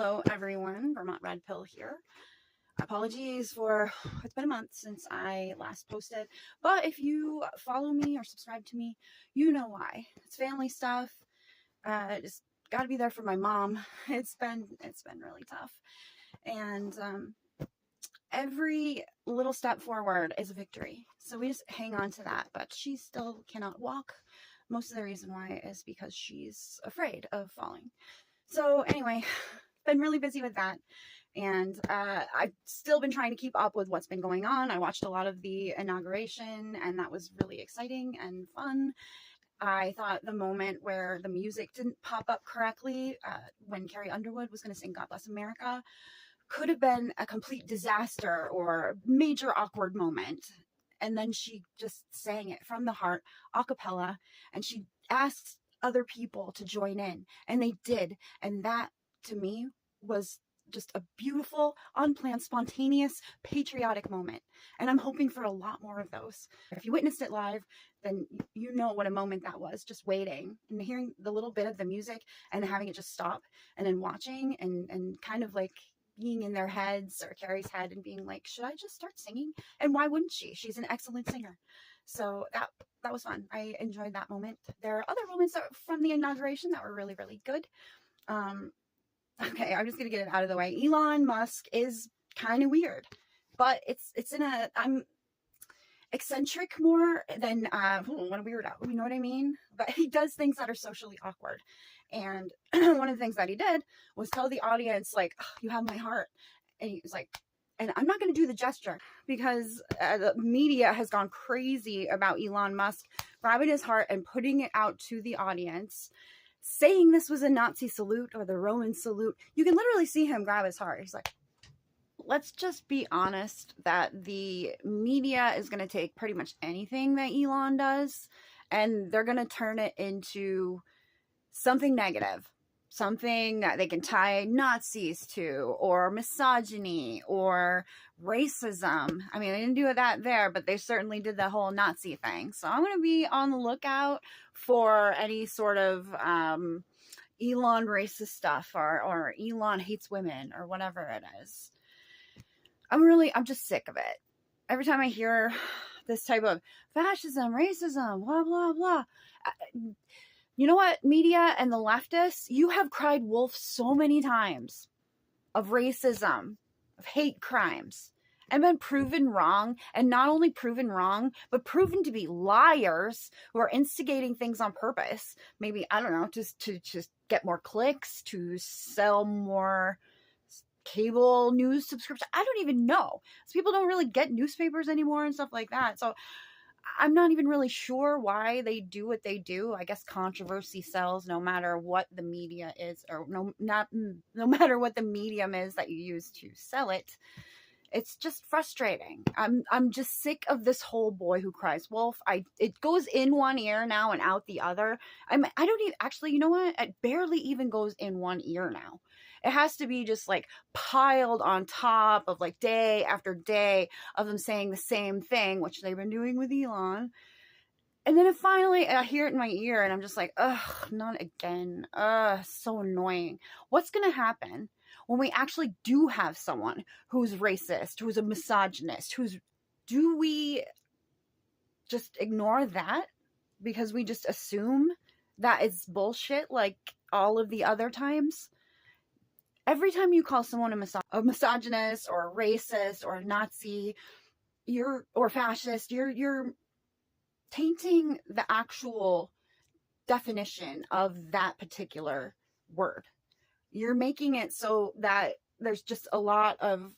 Hello everyone, Vermont Red Pill here. Apologies for, it's been a month since I last posted, but if you follow me or subscribe to me, you know why. It's family stuff, just gotta be there for my mom. It's been really tough, and every little step forward is a victory, so we just hang on to that, but she still cannot walk. Most of the reason why is because she's afraid of falling. So anyway, been really busy with that, and I've still been trying to keep up with what's been going on. I watched a lot of the inauguration, and that was really exciting and fun. I thought the moment where the music didn't pop up correctly, when Carrie Underwood was going to sing God Bless America, could have been a complete disaster or major awkward moment. And then she just sang it from the heart, a cappella, and she asked other people to join in, and they did. And that, to me, was just a beautiful, unplanned, spontaneous, patriotic moment. And I'm hoping for a lot more of those. If you witnessed it live, then you know what a moment that was, just waiting and hearing the little bit of the music and having it just stop, and then watching and kind of like being in their heads or Carrie's head and being like, should I just start singing? And why wouldn't she? She's an excellent singer. So that was fun. I enjoyed that moment. There are other moments from the inauguration that were really, really good. Okay, I'm just gonna get it out of the way. Elon Musk is kind of weird, but it's in a, I'm eccentric more than what a weirdo, you know what I mean? But he does things that are socially awkward, and one of the things that he did was tell the audience, like, oh, you have my heart. And he was like, and I'm not going to do the gesture because the media has gone crazy about Elon Musk grabbing his heart and putting it out to the audience, saying this was a Nazi salute or the Roman salute. You can literally see him grab his heart. He's like, let's just be honest that the media is going to take pretty much anything that Elon does, and they're going to turn it into something negative, something that they can tie Nazis to, or misogyny, or racism. I mean, they didn't do that there, but they certainly did the whole Nazi thing. So I'm going to be on the lookout for any sort of Elon racist stuff, or Elon hates women, or whatever it is. I'm just sick of it. Every time I hear this type of fascism, racism, blah, blah, blah. You know what, media and the leftists, you have cried wolf so many times of racism, of hate crimes, and been proven wrong. And not only proven wrong, but proven to be liars who are instigating things on purpose. Maybe, I don't know, just to get more clicks, to sell more cable news subscription. I don't even know. So people don't really get newspapers anymore and stuff like that. So I'm not even really sure why they do what they do. I guess controversy sells no matter what the media is, or no matter what the medium is that you use to sell it. It's just frustrating. I'm just sick of this whole boy who cries wolf. It goes in one ear now and out the other. I don't even, actually, you know what? It barely even goes in one ear now. It has to be just like piled on top of like day after day of them saying the same thing, which they've been doing with Elon. And then finally I hear it in my ear and I'm just like, ugh, not again. Ugh, so annoying. What's going to happen when we actually do have someone who's racist, who's a misogynist, do we just ignore that because we just assume that it's bullshit like all of the other times? Every time you call someone a misogynist or a racist or a Nazi, or fascist, you're tainting the actual definition of that particular word. You're making it so that there's just a lot of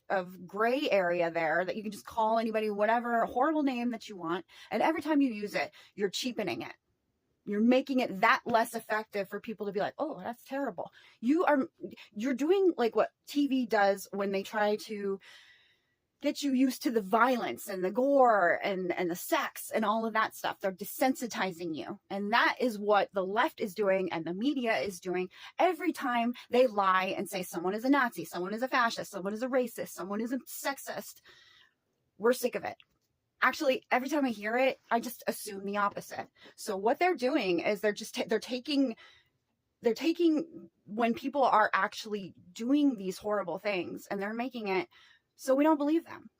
gray area there that you can just call anybody whatever horrible name that you want. And every time you use it, you're cheapening it. You're making it that less effective for people to be like, oh, that's terrible. You're doing like what TV does when they try to get you used to the violence and the gore and the sex and all of that stuff. They're desensitizing you. And that is what the left is doing and the media is doing every time they lie and say someone is a Nazi, someone is a fascist, someone is a racist, someone is a sexist. We're sick of it. Actually, every time I hear it, I just assume the opposite. So what they're doing is they're taking they're taking when people are actually doing these horrible things, and they're making it so we don't believe them,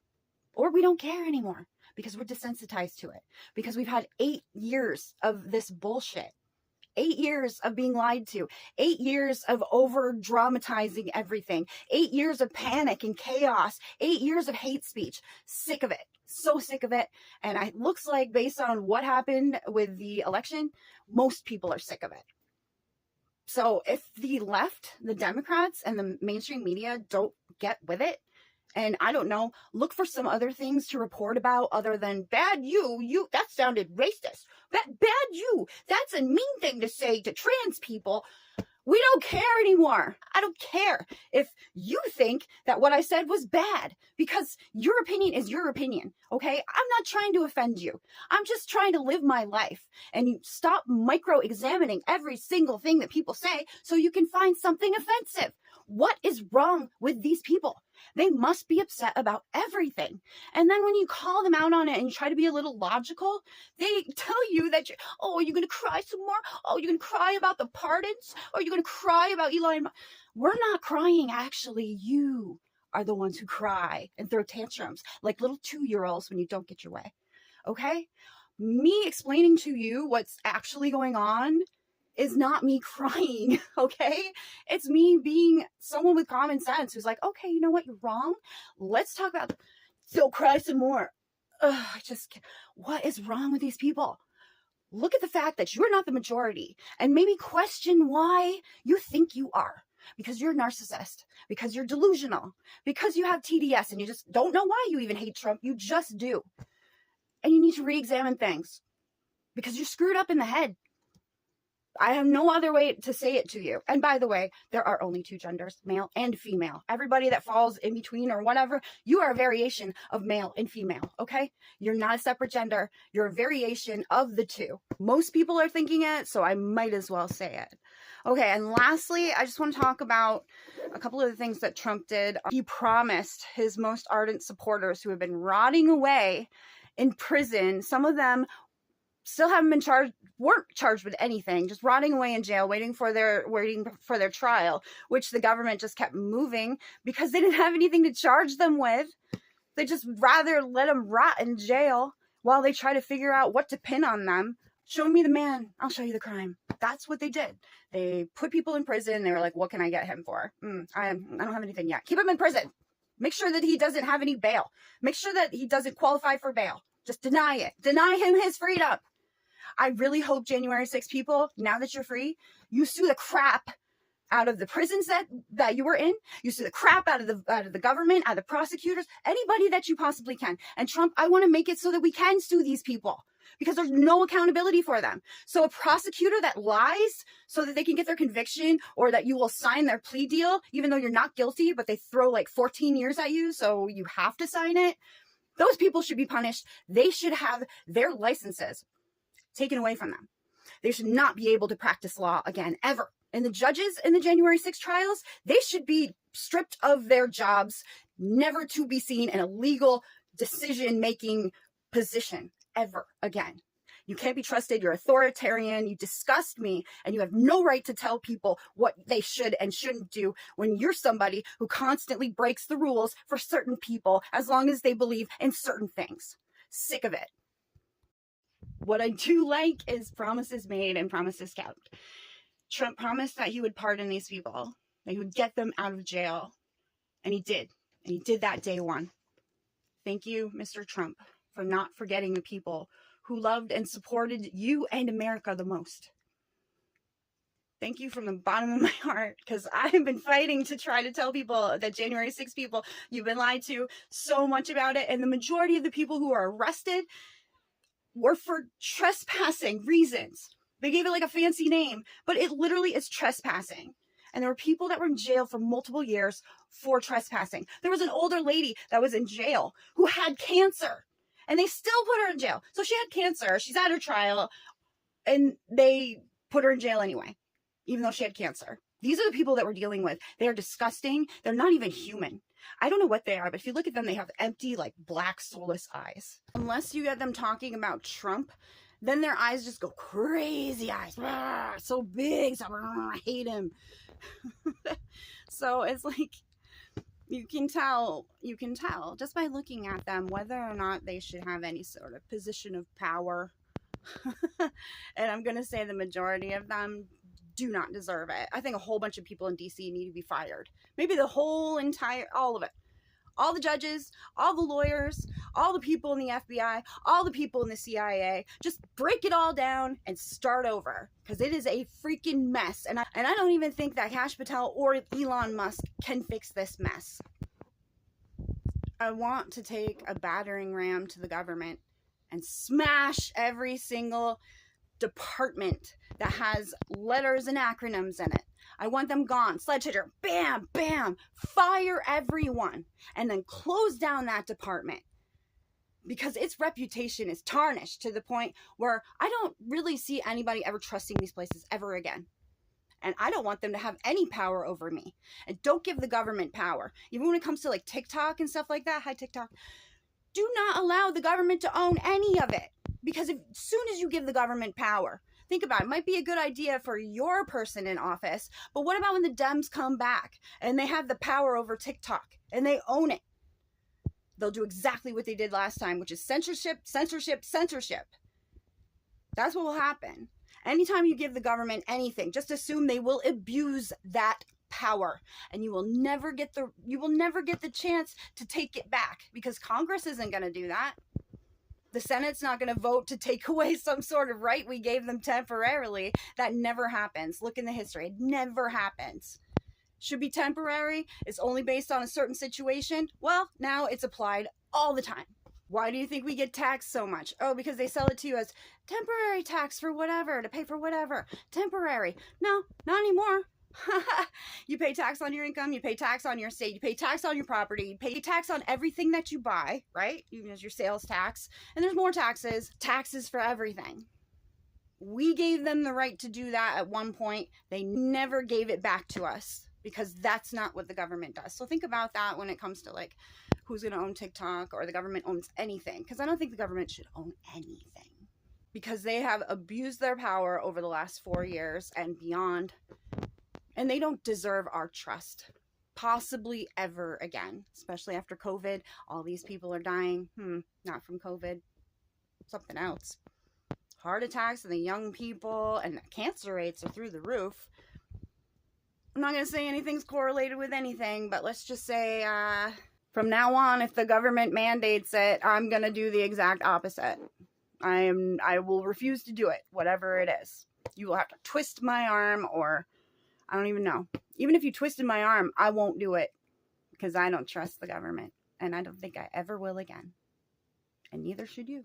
or we don't care anymore because we're desensitized to it, because we've had 8 years of this bullshit. 8 years of being lied to, 8 years of over dramatizing everything, 8 years of panic and chaos, 8 years of hate speech. Sick of it. So sick of it. And it looks like, based on what happened with the election, most people are sick of it. So if the left, the Democrats, and the mainstream media don't get with it, and I don't know, look for some other things to report about other than bad you, that sounded racist. Bad you, that's a mean thing to say to trans people. We don't care anymore. I don't care if you think that what I said was bad, because your opinion is your opinion, okay? I'm not trying to offend you. I'm just trying to live my life. And you stop micro-examining every single thing that people say so you can find something offensive. What is wrong with these people? They must be upset about everything. And then when you call them out on it and you try to be a little logical, they tell you that, are you going to cry some more? Oh, you're going to cry about the pardons? Or are you going to cry about Elon Musk? We're not crying, actually. You are the ones who cry and throw tantrums like little 2-year-olds when you don't get your way. Okay? Me explaining to you what's actually going on is not me crying, okay? It's me being someone with common sense who's like, okay, you know what? You're wrong. Let's talk about, so cry some more. What is wrong with these people? Look at the fact that you're not the majority, and maybe question why you think you are. Because you're a narcissist, because you're delusional, because you have TDS and you just don't know why you even hate Trump. You just do. And you need to re-examine things because you're screwed up in the head. I have no other way to say it to you. And by the way, there are only 2 genders, male and female. Everybody that falls in between or whatever, you are a variation of male and female, okay? You're not a separate gender. You're a variation of the 2. Most people are thinking it, so I might as well say it. Okay, and lastly, I just want to talk about a couple of the things that Trump did. He promised his most ardent supporters who have been rotting away in prison, some of them still haven't been weren't charged with anything, just rotting away in jail, waiting for their trial, which the government just kept moving because they didn't have anything to charge them with. They just rather let them rot in jail while they try to figure out what to pin on them. Show me the man, I'll show you the crime. That's what they did. They put people in prison. They were like, what can I get him for? I don't have anything yet. Keep him in prison. Make sure that he doesn't have any bail. Make sure that he doesn't qualify for bail. Just deny it. Deny him his freedom. I really hope January 6 people, now that you're free, you sue the crap out of the prisons that you were in. You sue the crap out of the government, out of the prosecutors, anybody that you possibly can. And Trump, I want to make it so that we can sue these people because there's no accountability for them. So a prosecutor that lies so that they can get their conviction, or that you will sign their plea deal, even though you're not guilty, but they throw like 14 years at you, so you have to sign it. Those people should be punished. They should have their licenses taken away from them. They should not be able to practice law again, ever. And the judges in the January 6 trials, they should be stripped of their jobs, never to be seen in a legal decision-making position ever again. You can't be trusted. You're authoritarian. You disgust me. And you have no right to tell people what they should and shouldn't do when you're somebody who constantly breaks the rules for certain people as long as they believe in certain things. Sick of it. What I do like is promises made and promises kept. Trump promised that he would pardon these people, that he would get them out of jail. And he did. And he did that day one. Thank you, Mr. Trump, for not forgetting the people who loved and supported you and America the most. Thank you from the bottom of my heart, because I have been fighting to try to tell people that January 6 people, you've been lied to so much about it. And the majority of the people who are arrested were for trespassing reasons. They gave it like a fancy name, but it literally is trespassing. And there were people that were in jail for multiple years for trespassing. There was an older lady that was in jail who had cancer, and they still put her in jail. So she had cancer. She's at her trial, and they put her in jail anyway, even though she had cancer. These are the people that we're dealing with. They are disgusting. They're not even human. I don't know what they are, but if you look at them, they have empty, like, black, soulless eyes. Unless you get them talking about Trump, then their eyes just go crazy eyes. So big. So I hate him. So it's like, you can tell just by looking at them whether or not they should have any sort of position of power. And I'm going to say the majority of them do not deserve it. I think a whole bunch of people in DC need to be fired. Maybe the whole entire, all of it. All the judges, all the lawyers, all the people in the FBI, all the people in the CIA. Just break it all down and start over, because it is a freaking mess. And I don't even think that Kash Patel or Elon Musk can fix this mess. I want to take a battering ram to the government and smash every single department that has letters and acronyms in it. I want them gone. Sledgehammer, bam, bam, fire everyone, and then close down that department, because its reputation is tarnished to the point where I don't really see anybody ever trusting these places ever again. And I don't want them to have any power over me. And don't give the government power. Even when it comes to like TikTok and stuff like that, hi TikTok, do not allow the government to own any of it. Because as soon as you give the government power, think about it, might be a good idea for your person in office, but what about when the Dems come back and they have the power over TikTok and they own it? They'll do exactly what they did last time, which is censorship, censorship, censorship. That's what will happen. Anytime you give the government anything, just assume they will abuse that power, and you will never get the chance to take it back, because Congress isn't going to do that. The Senate's not going to vote to take away some sort of right we gave them temporarily. That never happens. Look in the history. It never happens. Should be temporary. It's only based on a certain situation. Well, now it's applied all the time. Why do you think we get taxed so much? Oh, because they sell it to you as temporary tax for whatever, to pay for whatever. Temporary. No, not anymore. You pay tax on your income, you pay tax on your state, you pay tax on your property, you pay tax on everything that you buy, right? Even as your sales tax. And there's more taxes for everything. We gave them the right to do that at one point. They never gave it back to us, because that's not what the government does. So think about that when it comes to like who's going to own TikTok, or the government owns anything. Because I don't think the government should own anything, because they have abused their power over the last 4 years and beyond. And they don't deserve our trust, possibly ever again, especially after COVID. All these people are dying. Not from COVID, something else. Heart attacks in the young people, and the cancer rates are through the roof. I'm not going to say anything's correlated with anything, but let's just say from now on, if the government mandates it, I'm going to do the exact opposite. I will refuse to do it, whatever it is. You will have to twist my arm, or I don't even know. Even if you twisted my arm, I won't do it, because I don't trust the government, and I don't think I ever will again. And neither should you.